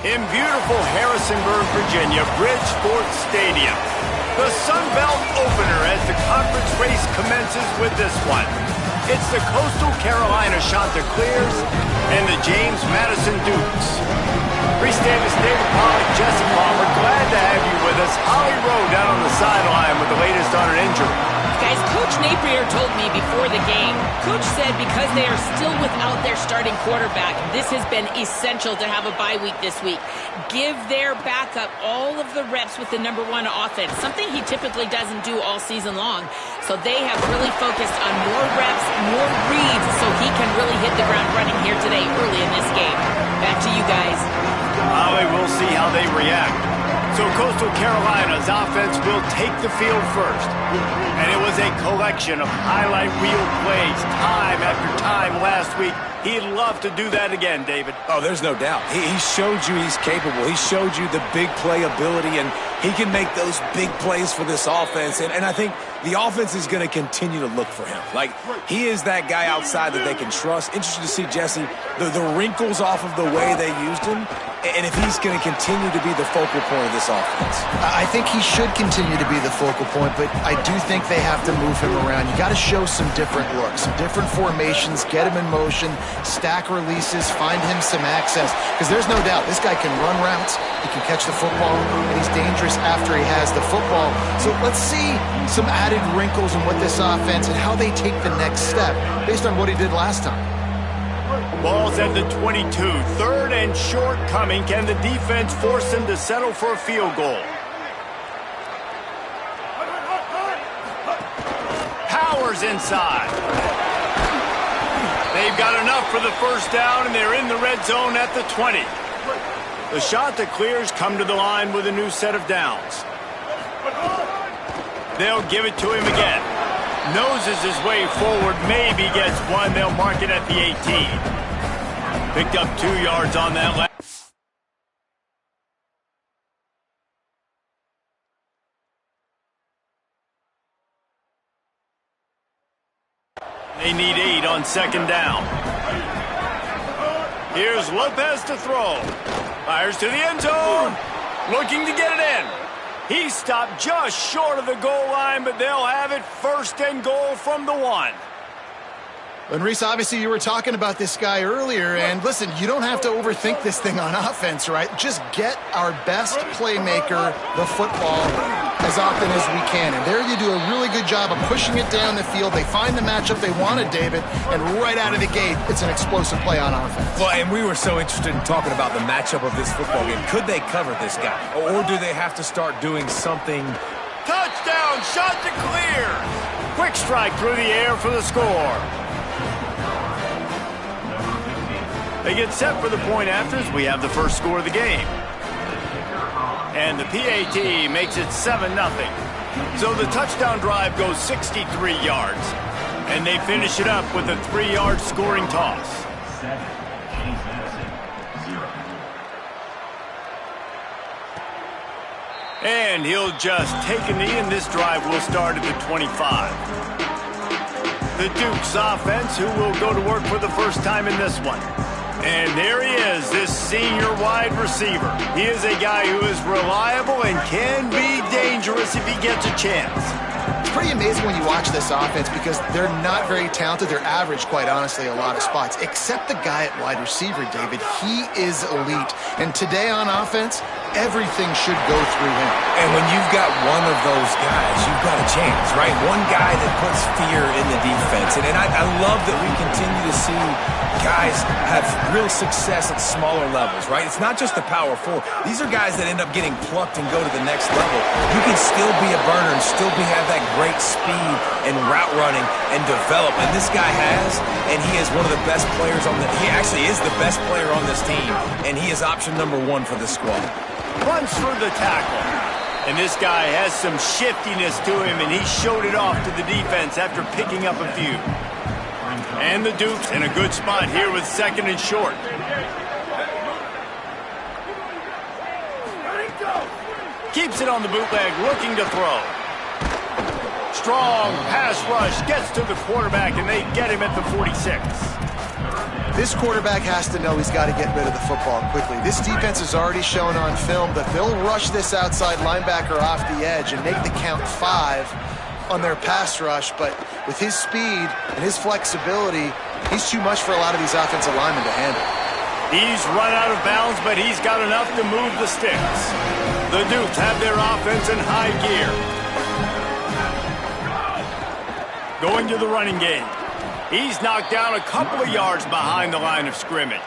In beautiful Harrisonburg, Virginia, Bridgeport Stadium. The Sun Belt opener as the conference race commences with this one. It's the Coastal Carolina Chanticleers and the James Madison Dukes. Reese Davis, David Pollack, Jesse Palmer, glad to have you with us. Holly Rowe down on the sideline with the latest on an injury. Guys, Coach Napier told me before the game, Coach said because they are still without their starting quarterback, this has been essential to have a bye week this week. Give their backup all of the reps with the #1 offense, something he typically doesn't do all season long. So they have really focused on more reps, more reads, so he can really hit the ground running here today early in this game. Back to you guys. Holly, we'll see how they react. So Coastal Carolina's offense will take the field first. And it was a collection of highlight reel plays time after time last week. He'd love to do that again, David. Oh, there's no doubt. He showed you he's capable. He showed you the big play ability, and he can make those big plays for this offense. And I think the offense is going to continue to look for him. Like, he is that guy outside that they can trust. Interested to see, Jesse, the wrinkles off of the way they used him, and if he's going to continue to be the focal point of this offense. I think he should continue to be the focal point, but I do think they have to move him around. You got to show some different looks, some different formations, get him in motion, stack releases, find him some access, because there's no doubt this guy can run routes, he can catch the football, and he's dangerous after he has the football. So let's see some added wrinkles in what this offense and how they take the next step based on what he did last time. Ball's at the 22. Third and short coming. Can the defense force him to settle for a field goal? Powers inside. They've got enough for the first down, and they're in the red zone at the 20. The Chanticleers come to the line with a new set of downs. They'll give it to him again. Noses his way forward, maybe gets one. They'll mark it at the 18. Picked up 2 yards on that last. They need 8 on second down. Here's Lopez to throw. Fires to the end zone. Looking to get it in. He stopped just short of the goal line, but they'll have it first and goal from the 1. And Reese, obviously you were talking about this guy earlier, and listen, you don't have to overthink this thing on offense, right? Just get our best playmaker the football as often as we can. And there you do a really good job of pushing it down the field. They find the matchup they wanted, David, and right out of the gate, it's an explosive play on offense. Well, and we were so interested in talking about the matchup of this football game. Could they cover this guy? Or do they have to start doing something? Touchdown, Chanticleer! Quick strike through the air for the score. They get set for the point afters. We have the first score of the game. And the PAT makes it 7-0. So the touchdown drive goes 63 yards. And they finish it up with a 3-yard scoring toss. And he'll just take a knee, and this drive will start at the 25. The Dukes offense, who will go to work for the first time in this one. And there he is, this senior wide receiver. He is a guy who is reliable and can be dangerous if he gets a chance. It's pretty amazing when you watch this offense because they're not very talented. They're average, quite honestly, a lot of spots. Except the guy at wide receiver, David. He is elite. And today on offense, everything should go through him. And when you've got one of those guys, you've got a chance, right? One guy that puts fear in the defense. And I love that we continue to see guys have real success at smaller levels, right? It's not just the power 4. These are guys that end up getting plucked and go to the next level. You can still be a burner and still have that great speed and route running and develop. And this guy has, and he is one of the best players on he actually is the best player on this team. And he is option number 1 for this squad. Runs through the tackle. And this guy has some shiftiness to him, and he showed it off to the defense after picking up a few. And the Dukes in a good spot here with second and short. Keeps it on the bootleg, looking to throw. Strong pass rush, gets to the quarterback, and they get him at the 46. This quarterback has to know he's got to get rid of the football quickly. This defense has already shown on film that they'll rush this outside linebacker off the edge and make the count 5 on their pass rush, but with his speed and his flexibility, he's too much for a lot of these offensive linemen to handle. He's run out of bounds, but he's got enough to move the sticks. The Dukes have their offense in high gear. Going to the running game. He's knocked down a couple of yards behind the line of scrimmage.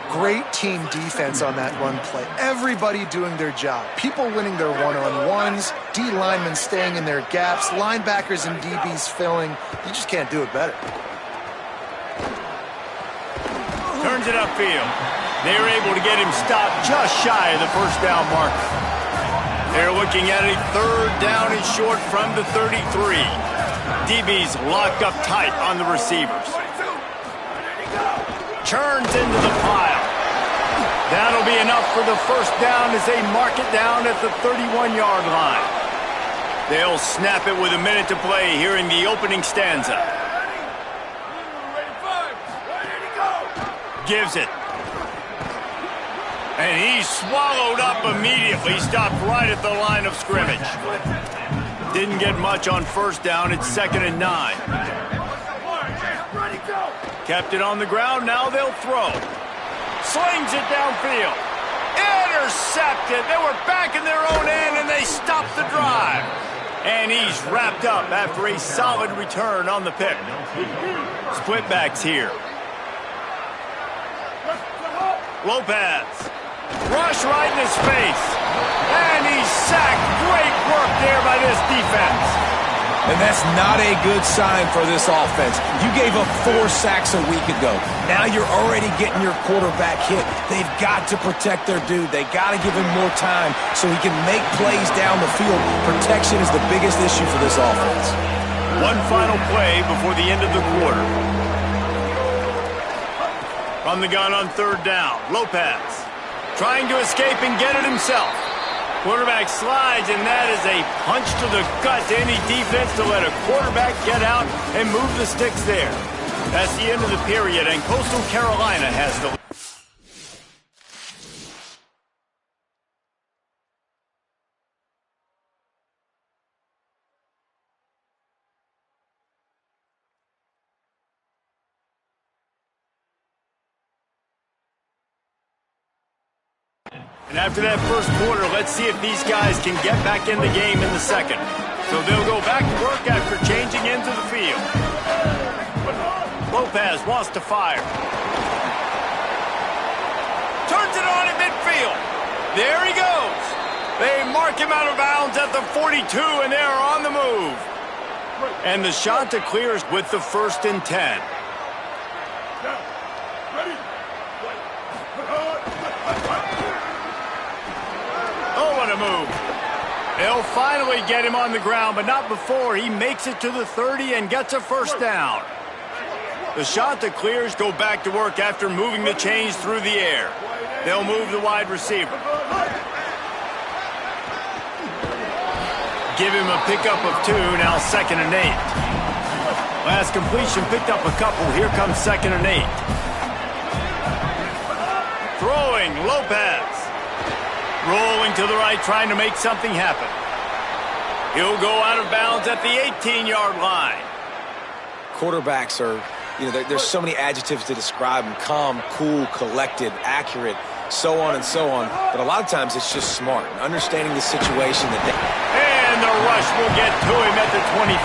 Great team defense on that run play. Everybody doing their job. People winning their one-on-ones, D linemen staying in their gaps, linebackers and DBs filling. You just can't do it better. Turns it upfield. They're able to get him stopped just shy of the first down marker. They're looking at a 3rd down and short from the 33. DB's locked up tight on the receivers. Churns into the pile. That'll be enough for the first down as they mark it down at the 31-yard line. They'll snap it with a minute to play here in the opening stanza. Gives it. And he's swallowed up immediately. Stopped right at the line of scrimmage. Didn't get much on first down. It's 2nd and 9. Kept it on the ground. Now they'll throw. Slings it downfield. Intercepted. They were back in their own end, and they stopped the drive. And he's wrapped up after a solid return on the pick. Split backs here. Lopez. Rush right in his face. And he's sacked. Great work there by this defense. And that's not a good sign for this offense. You gave up 4 sacks a week ago. Now you're already getting your quarterback hit. They've got to protect their dude. They got to give him more time so he can make plays down the field. Protection is the biggest issue for this offense. One final play before the end of the quarter. From the gun on 3rd down, Lopez trying to escape and get it himself. Quarterback slides, and that is a punch to the gut to any defense to let a quarterback get out and move the sticks there. That's the end of the period, and Coastal Carolina has the... And after that first quarter, let's see if these guys can get back in the game in the second. So they'll go back to work after changing into the field. Lopez wants to fire. Turns it on in midfield. There he goes. They mark him out of bounds at the 42, and they're on the move. And the Shanta clears with the 1st and 10. Move. They'll finally get him on the ground, but not before he makes it to the 30 and gets a first down. The Chanticleers go back to work after moving the chains through the air. They'll move the wide receiver. Give him a pickup of 2, now 2nd and 8. Last completion picked up a couple. Here comes 2nd and 8. Throwing, Lopez. Rolling to the right, trying to make something happen. He'll go out of bounds at the 18-yard line. Quarterbacks are, there's so many adjectives to describe them. Calm, cool, collected, accurate, so on and so on. But a lot of times it's just smart, understanding the situation that they... And the rush will get to him at the 25.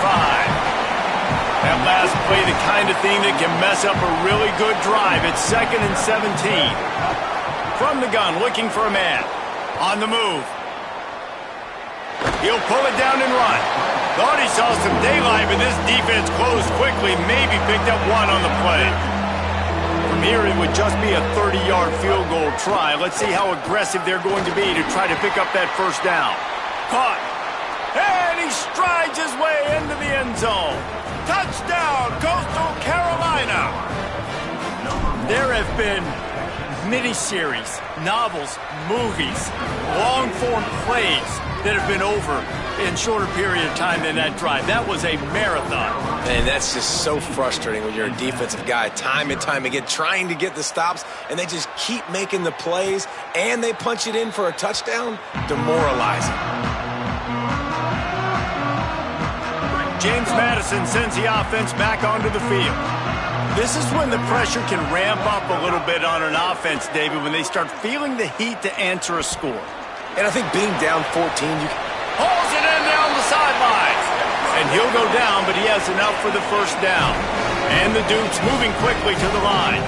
That last play, the kind of thing that can mess up a really good drive. It's 2nd and 17. From the gun, looking for a man. On the move. He'll pull it down and run. Thought he saw some daylight, but this defense closed quickly. Maybe picked up 1 on the play. From here, it would just be a 30-yard field goal try. Let's see how aggressive they're going to be to try to pick up that first down. Caught. And he strides his way into the end zone. Touchdown, Coastal Carolina. There have been miniseries, novels, movies, long-form plays that have been over in shorter period of time than that drive. That was a marathon. And that's just so frustrating when you're a defensive guy, time and time again, trying to get the stops, and they just keep making the plays, and they punch it in for a touchdown. Demoralizing. James Madison sends the offense back onto the field. This is when the pressure can ramp up a little bit on an offense, David, when they start feeling the heat to answer a score. And I think being down 14, you hauls it in down the sideline. And he'll go down, but he has enough for the first down. And the Dukes moving quickly to the line.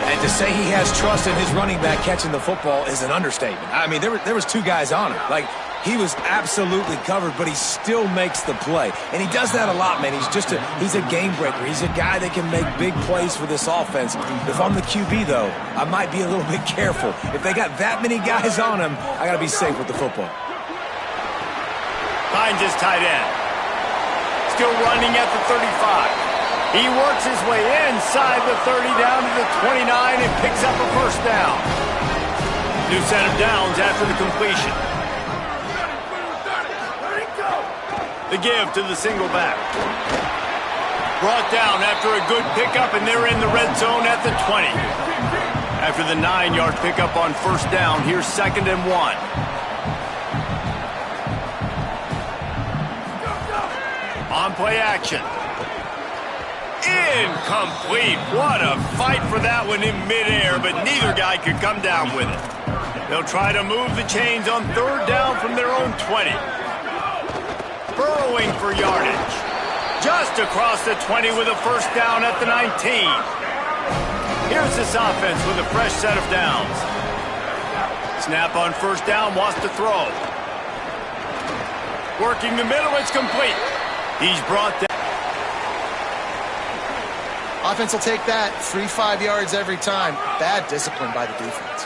And to say he has trust in his running back catching the football is an understatement. I mean, there was two guys on him. Like, he was absolutely covered, but he still makes the play. And he does that a lot, man. He's a game breaker. He's a guy that can make big plays for this offense. If I'm the QB, though, I might be a little bit careful. If they got that many guys on him, I got to be safe with the football. Finds his tight end. Still running at the 35. He works his way inside the 30 down to the 29 and picks up a first down. New set of downs after the completion. The give to the single back. Brought down after a good pickup, and they're in the red zone at the 20. After the 9-yard pickup on first down, here's 2nd and 1. On play action. Incomplete. What a fight for that one in midair, but neither guy could come down with it. They'll try to move the chains on 3rd down from their own 20. Burrowing for yardage. Just across the 20 with a first down at the 19. Here's this offense with a fresh set of downs. Snap on first down, wants to throw. Working the middle, it's complete. He's brought down. Offense will take that. 3-5 yards every time. Bad discipline by the defense.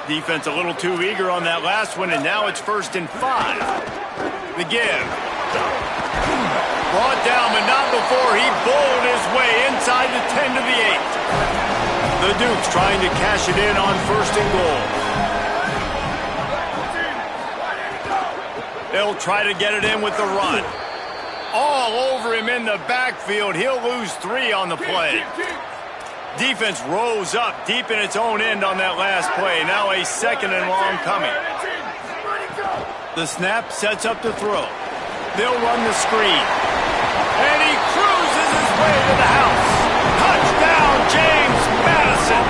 Defense a little too eager on that last one, and now it's 1st and 5. The give. Brought down, but not before he bowled his way inside the 10 to the 8. The Dukes trying to cash it in on 1st and goal. They'll try to get it in with the run. All over him in the backfield. He'll lose 3 on the play. Defense rose up deep in its own end on that last play. Now a 2nd and long coming. The snap sets up the throw. They'll run the screen. And he cruises his way to the house. Touchdown, James Madison.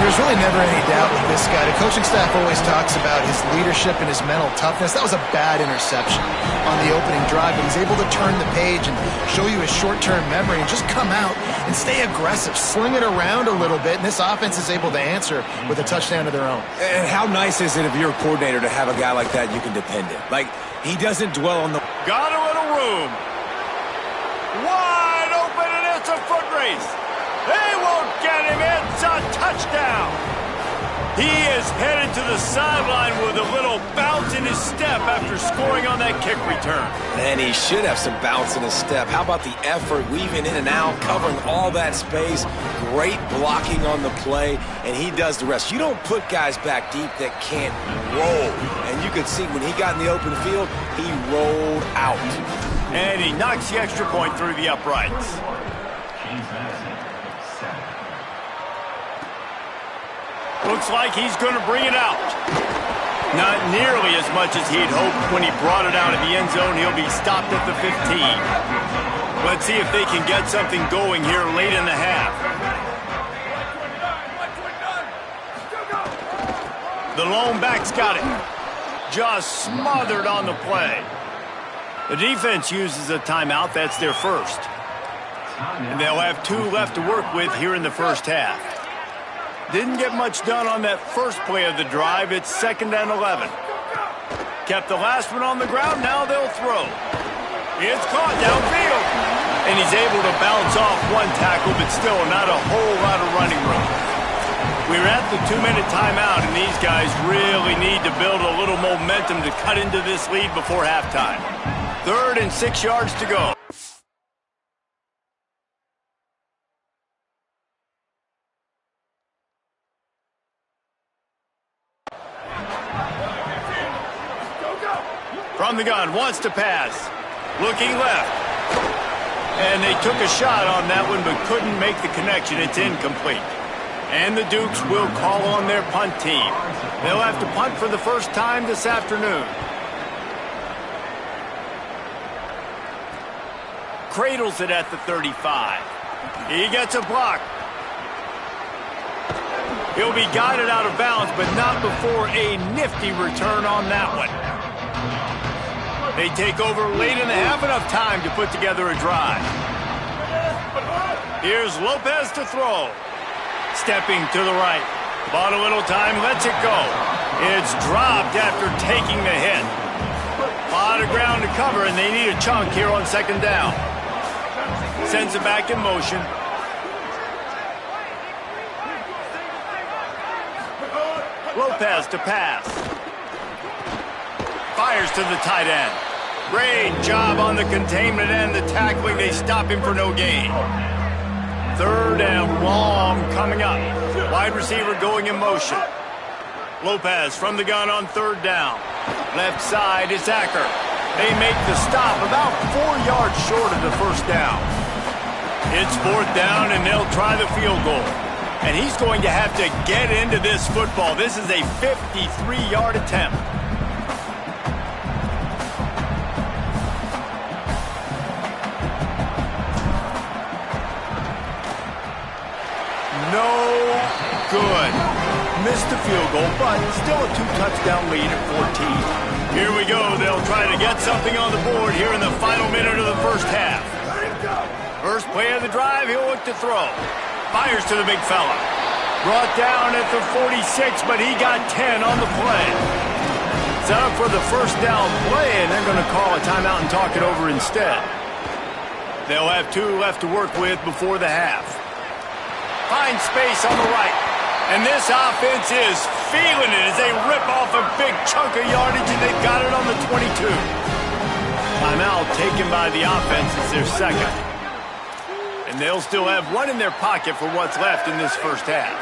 There's really never any doubt with this guy. The coaching staff always talks about his leadership and his mental toughness. That was a bad interception on the opening drive, but he's able to turn the page and show you his short-term memory and just come out and stay aggressive, sling it around a little bit, and this offense is able to answer with a touchdown of their own. And how nice is it if you're a coordinator to have a guy like that you can depend on? Like, he doesn't dwell on the... Got a little room. Wide open, and it's a foot race. They won't get him. It's a touchdown. He is headed to the sideline with a little bounce in his step after scoring on that kick return. And he should have some bounce in his step. How about the effort, weaving in and out, covering all that space, great blocking on the play, and he does the rest. You don't put guys back deep that can't roll. And you could see when he got in the open field, he rolled out. And he knocks the extra point through the uprights. Looks like he's going to bring it out. Not nearly as much as he'd hoped when he brought it out of the end zone. He'll be stopped at the 15. Let's see if they can get something going here late in the half. The lone back's got it. Just smothered on the play. The defense uses a timeout. That's their first. And they'll have 2 left to work with here in the first half. Didn't get much done on that first play of the drive. It's 2nd and 11. Kept the last one on the ground. Now they'll throw. It's caught downfield. And he's able to bounce off one tackle, but still not a whole lot of running room. We're at the 2-minute timeout, and these guys really need to build a little momentum to cut into this lead before halftime. 3rd and 6 yards to go. From the gun, wants to pass. Looking left. And they took a shot on that one, but couldn't make the connection. It's incomplete. And the Dukes will call on their punt team. They'll have to punt for the first time this afternoon. Cradles it at the 35. He gets a block. He'll be guided out of bounds, but not before a nifty return on that one. They take over late in the half, enough time to put together a drive. Here's Lopez to throw. Stepping to the right. Bought a little time, lets it go. It's dropped after taking the hit. A lot of ground to cover, and they need a chunk here on second down. Sends it back in motion. Lopez to pass. Fires to the tight end. Great job on the containment and the tackling. They stop him for no gain. Third and long coming up. Wide receiver going in motion. Lopez from the gun on third down. Left side is Acker. They make the stop about 4 yards short of the first down. It's fourth down, and they'll try the field goal. And he's going to have to get into this football. This is a 53-yard attempt. No good. Missed the field goal, but still a 2-touchdown lead at 14. Here we go. They'll try to get something on the board here in the final minute of the first half. First play of the drive, he'll look to throw. Fires to the big fella. Brought down at the 46, but he got 10 on the play. Set up for the first down play, and they're going to call a timeout and talk it over instead. They'll have 2 left to work with before the half. Finds space on the right. And this offense is feeling it as they rip off a big chunk of yardage, and they've got it on the 22. Timeout taken by the offense as their second. And they'll still have 1 in their pocket for what's left in this first half.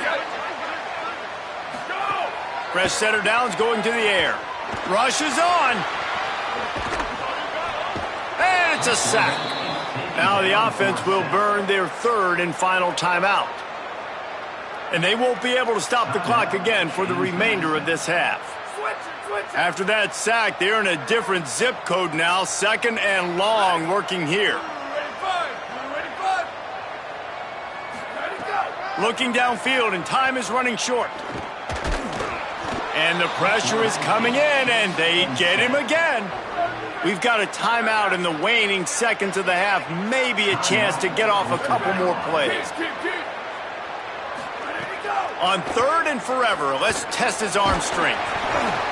Fresh setter downs going to the air. Rush is on. And it's a sack. Now the offense will burn their third and final timeout. And they won't be able to stop the clock again for the remainder of this half. After that sack, they're in a different zip code now. Second and long working here. Looking downfield, and time is running short. And the pressure is coming in, and they get him again. We've got a timeout in the waning seconds of the half. Maybe a chance to get off a couple more plays. On third and forever, let's test his arm strength.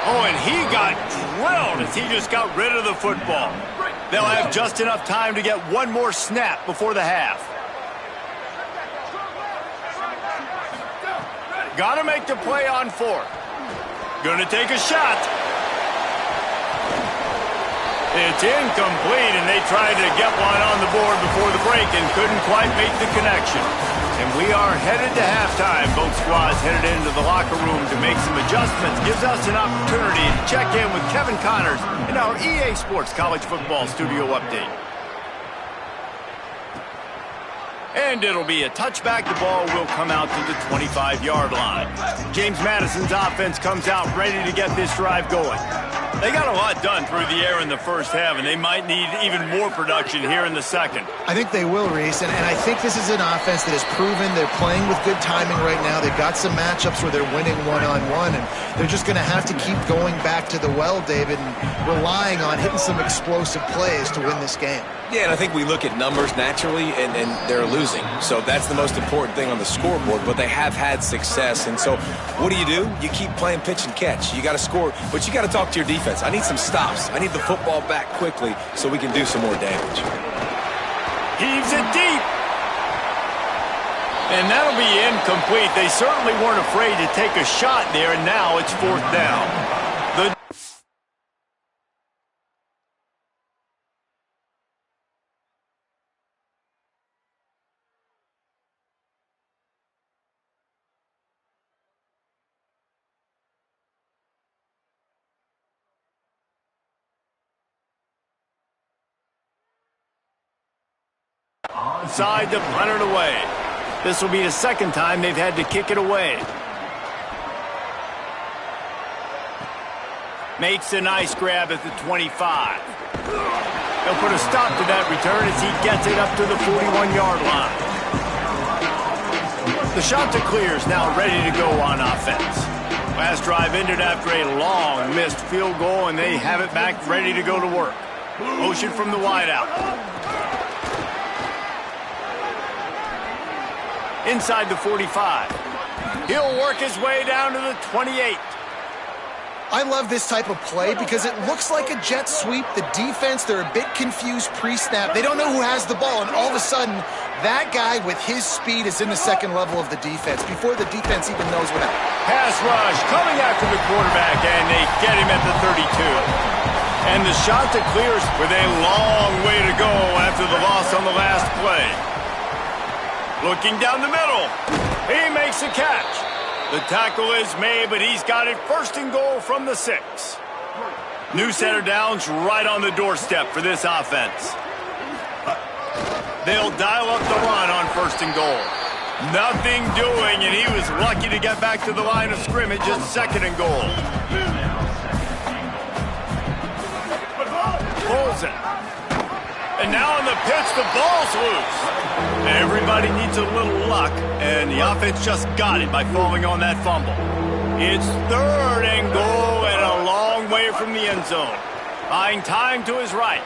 Oh, and he got drilled as he just got rid of the football. They'll have just enough time to get one more snap before the half. Got to make the play on fourth. Going to take a shot. It's incomplete, and they tried to get one on the board before the break and couldn't quite make the connection. And we are headed to halftime. Both squads headed into the locker room to make some adjustments. Gives us an opportunity to check in with Kevin Connors in our EA Sports College Football Studio Update. And it'll be a touchback. The ball will come out to the 25-yard line. James Madison's offense comes out ready to get this drive going. They got a lot done through the air in the first half, and they might need even more production here in the second. I think they will, Reese, and I think this is an offense that has proven they're playing with good timing right now. They've got some matchups where they're winning one-on-one, and they're just going to have to keep going back to the well, David, and relying on hitting some explosive plays to win this game. Yeah, and I think we look at numbers naturally, and they're losing. So that's the most important thing on the scoreboard, but they have had success. And so what do? You keep playing pitch and catch. You got to score, but you got to talk to your defense. I need some stops. I need the football back quickly so we can do some more damage. Heaves it deep. And that'll be incomplete. They certainly weren't afraid to take a shot there, and now it's fourth down. The inside to punt it away. This will be the second time they've had to kick it away. Makes a nice grab at the 25. They'll put a stop to that return as he gets it up to the 41-yard line. The shot to clear is now ready to go on offense. Last drive ended after a long missed field goal, and they have it back ready to go to work. Motion from the wideout. Inside the 45. He'll work his way down to the 28. I love this type of play because it looks like a jet sweep. The defense, they're a bit confused pre-snap. They don't know who has the ball, and all of a sudden, that guy with his speed is in the second level of the defense before the defense even knows what happened. Pass rush coming after the quarterback, and they get him at the 32. And the shot to clears with a long way to go after the loss on the last play. Looking down the middle. He makes a catch. The tackle is made, but he's got it first and goal from the 6. New center downs right on the doorstep for this offense. They'll dial up the run on first and goal. Nothing doing, and he was lucky to get back to the line of scrimmage at second and goal. Pulls it. And now on the pitch, the ball's loose. Everybody needs a little luck, and the offense just got it by falling on that fumble. It's third and goal and a long way from the end zone. Buying time to his right.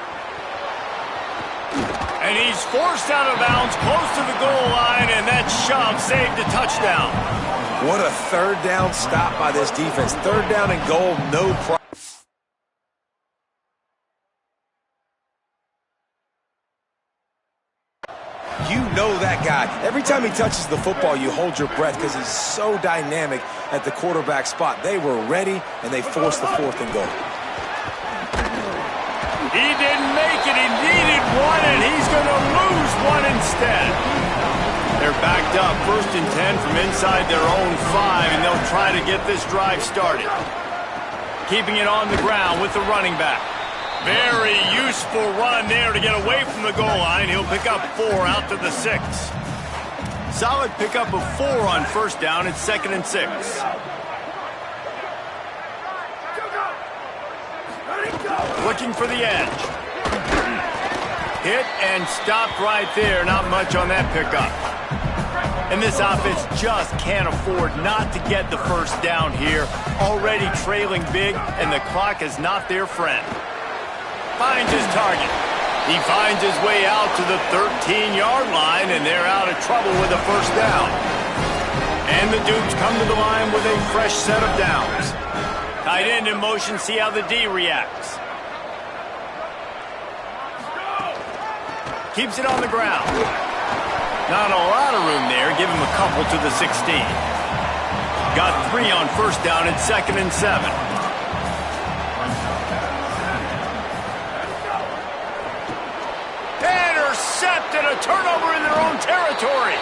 And he's forced out of bounds close to the goal line, and that shove saved a touchdown. What a third down stop by this defense. Third down and goal, no problem. You know that guy. Every time he touches the football, you hold your breath because he's so dynamic at the quarterback spot. They were ready, and they forced the fourth and goal. He didn't make it. He needed one, and he's going to lose one instead. They're backed up, 1st and 10 from inside their own 5, and they'll try to get this drive started. Keeping it on the ground with the running back. Very useful run there to get away from the goal line. He'll pick up 4 out to the 6. Solid pickup of 4 on first down. It's 2nd and 6. Looking for the edge. Hit and stopped right there. Not much on that pickup. And this offense just can't afford not to get the first down here. Already trailing big, and the clock is not their friend. Finds his target. He finds his way out to the 13-yard line, and they're out of trouble with a first down. And the Dukes come to the line with a fresh set of downs. Tight end in motion, see how the D reacts. Keeps it on the ground. Not a lot of room there. Give him a couple to the 16. Got 3 on first down at 2nd and 7. Intercepted, a turnover in their own territory.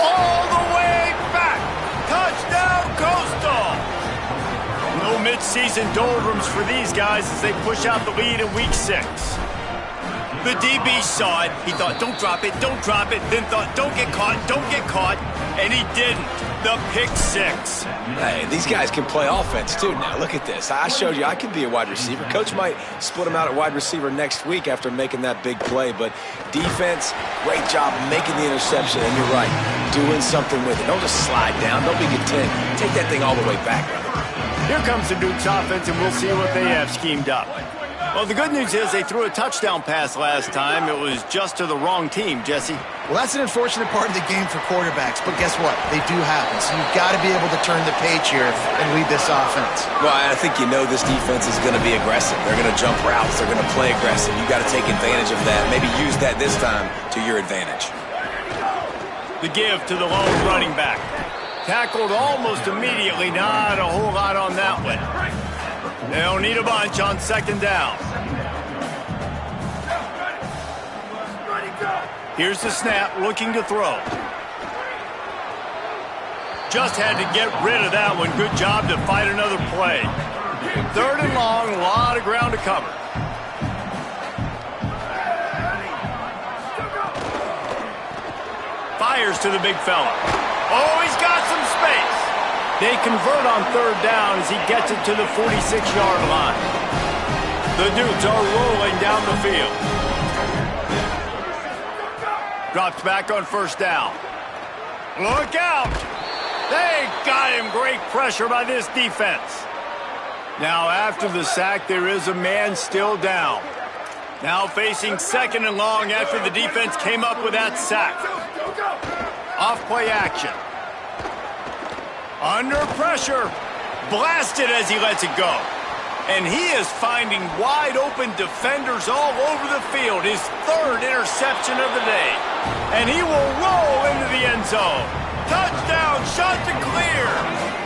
All the way back. Touchdown, Coastal. No mid-season doldrums for these guys as they push out the lead in week 6. The DB saw it. He thought, don't drop it, don't drop it. Then thought, don't get caught, don't get caught. And he didn't. The pick 6. Hey, these guys can play offense, too. Now, look at this. I showed you I can be a wide receiver. Coach might split him out at wide receiver next week after making that big play. But defense, great job making the interception. And you're right, doing something with it. Don't just slide down. Don't be content. Take that thing all the way back. Here comes the Dukes offense, and we'll see what they have schemed up. Well, the good news is they threw a touchdown pass last time. It was just to the wrong team, Jesse. Well, that's an unfortunate part of the game for quarterbacks, but guess what? They do happen, so you've got to be able to turn the page here and lead this offense. Well, I think you know this defense is going to be aggressive. They're going to jump routes. They're going to play aggressive. You've got to take advantage of that. Maybe use that this time to your advantage. The give to the lone running back. Tackled almost immediately. Not a whole lot on that one. They'll need a bunch on 2nd down. Here's the snap, looking to throw. Just had to get rid of that one. Good job to fight another play. 3rd and long, a lot of ground to cover. fires to the big fella. Oh, he's got some space. They convert on third down as he gets it to the 46-yard line. The Dudes are rolling down the field. Drops back on first down. Look out! They got him. Great pressure by this defense. Now after the sack, there is a man still down. Now facing second and long after the defense came up with that sack. Off play action. Under pressure. Blasted as he lets it go. And he is finding wide open defenders all over the field. His third interception of the day. And he will roll into the end zone. Touchdown, shot to clear.